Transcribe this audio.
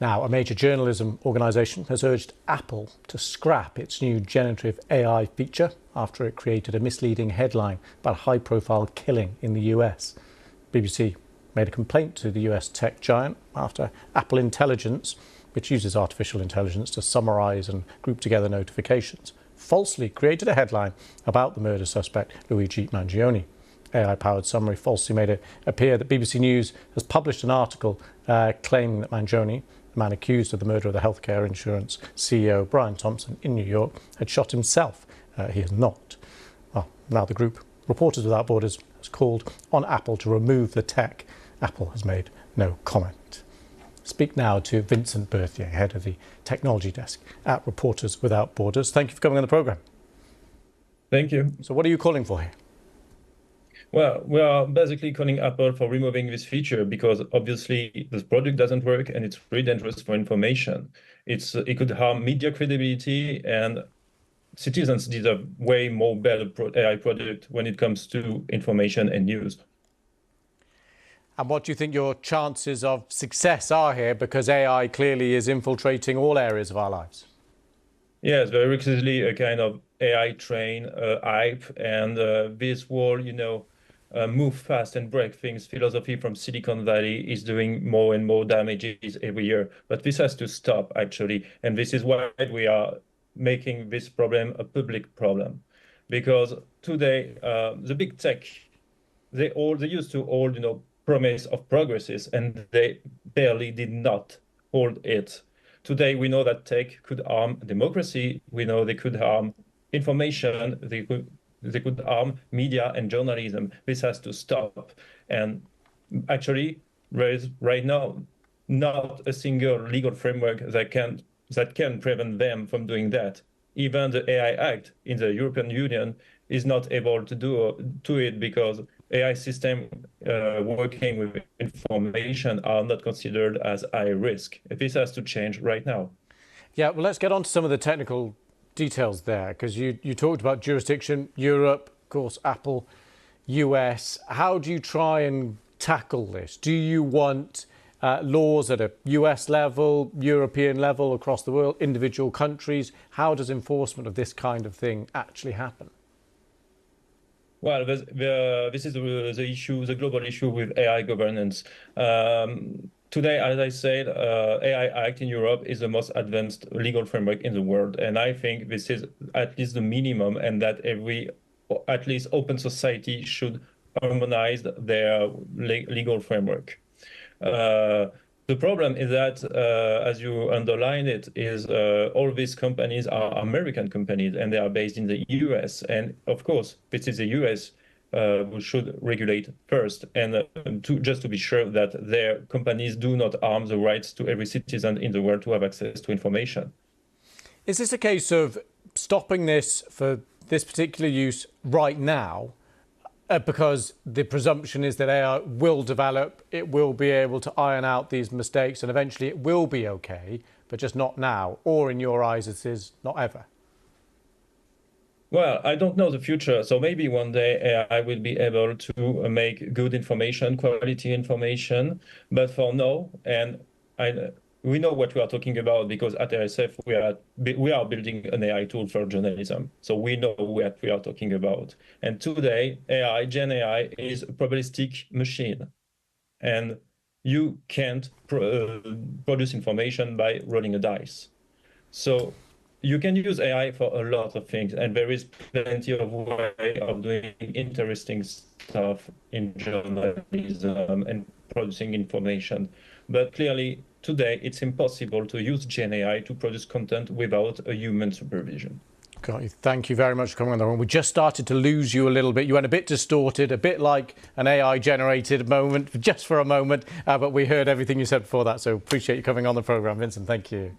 Now, a major journalism organisation has urged Apple to scrap its new generative AI feature after it created a misleading headline about a high-profile killing in the US. BBC made a complaint to the US tech giant after Apple Intelligence, which uses artificial intelligence to summarise and group together notifications, falsely created a headline about the murder suspect Luigi Mangione. AI-powered summary falsely made it appear that BBC News has published an article claiming that Mangione, the man accused of the murder of the healthcare insurance CEO Brian Thompson in New York, had shot himself. He has not. Well, now the group Reporters Without Borders has called on Apple to remove the tech. Apple has made no comment. Speak now to Vincent Berthier, head of the technology desk at Reporters Without Borders. Thank you for coming on the programme. Thank you. So what are you calling for here? Well, we are basically calling Apple for removing this feature because obviously this product doesn't work and it's really dangerous for information. It could harm media credibility, and citizens deserve way more better AI product when it comes to information and news. And what do you think your chances of success are here? Because AI clearly is infiltrating all areas of our lives. Yes, very clearly a kind of AI train hype, and this whole, move fast and break things philosophy from Silicon Valley is doing more and more damages every year. But this has to stop, actually. And this is why we are making this problem a public problem. Because today, the big tech, they used to hold, promise of progresses, and they barely did not hold it. Today, we know that tech could harm democracy. We know they could harm information. They could harm media and journalism. This has to stop. And actually, there is right now not a single legal framework that can prevent them from doing that. Even the AI Act in the European Union is not able to do it because AI systems working with information are not considered as high risk. This has to change right now. Yeah, well, let's get on to some of the technical details there, because you talked about jurisdiction, Europe, of course, Apple, US. How do you try and tackle this? Do you want laws at a US level, European level, across the world, individual countries? How does enforcement of this kind of thing actually happen? Well, this is the issue, the global issue with AI governance. Today, as I said, AI Act in Europe is the most advanced legal framework in the world. And I think this is at least the minimum, and that at least open society should harmonize their legal framework. The problem is that, as you underline it, is all these companies are American companies and they are based in the US. And of course, this is the US who should regulate first, and just to be sure that their companies do not harm the rights to every citizen in the world to have access to information. Is this a case of stopping this for this particular use right now? Because the presumption is that AI will develop, it will be able to iron out these mistakes, and eventually it will be okay, but just not now. Or in your eyes, it is not ever? Well, I don't know the future. So maybe one day AI will be able to make good information, quality information. But for now, and we know what we are talking about because at RSF we are building an AI tool for journalism. So we know what we are talking about. And today, Gen AI is a probabilistic machine. And you can't produce information by rolling a dice. So you can use AI for a lot of things, and there is plenty of way of doing interesting stuff in journalism and producing information. But clearly, today, it's impossible to use Gen AI to produce content without a human supervision. Got you. Thank you very much for coming on the room. We just started to lose you a little bit. You went a bit distorted, a bit like an AI-generated moment, just for a moment. But we heard everything you said before that. So appreciate you coming on the programme, Vincent. Thank you.